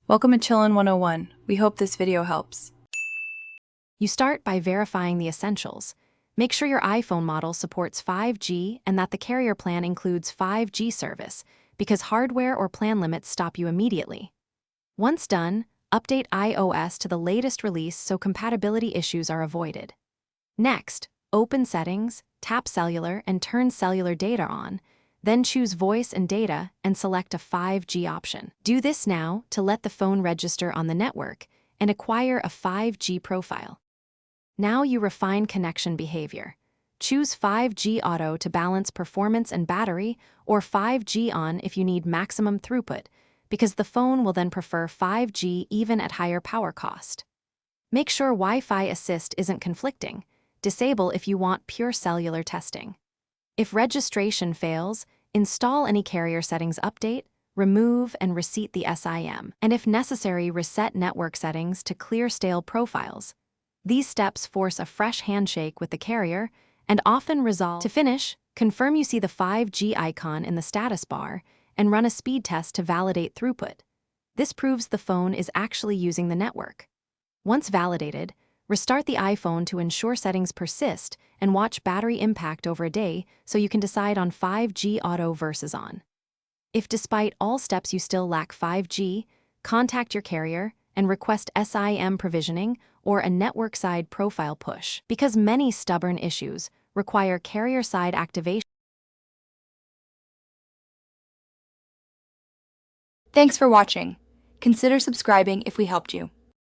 Welcome to Chillin' 101. We hope this video helps. You start by verifying the essentials. Make sure your iPhone model supports 5G and that the carrier plan includes 5G service, because hardware or plan limits stop you immediately. Once done, update iOS to the latest release so compatibility issues are avoided. Next, open Settings, tap Cellular and turn cellular data on, then choose Voice and Data and select a 5G option. Do this now to let the phone register on the network and acquire a 5G profile. Now you refine connection behavior. Choose 5G Auto to balance performance and battery, or 5G On if you need maximum throughput, because the phone will then prefer 5G even at higher power cost. Make sure Wi-Fi Assist isn't conflicting. Disable if you want pure cellular testing. If registration fails, install any carrier settings update, remove and reset the SIM, and if necessary, reset network settings to clear stale profiles. These steps force a fresh handshake with the carrier and often resolve. To finish, confirm you see the 5G icon in the status bar and run a speed test to validate throughput. This proves the phone is actually using the network. Once validated, restart the iPhone to ensure settings persist and watch battery impact over a day so you can decide on 5G Auto versus On. If despite all steps you still lack 5G, contact your carrier and request SIM provisioning or a network-side profile push, because many stubborn issues require carrier-side activation. Thanks for watching. Consider subscribing if we helped you.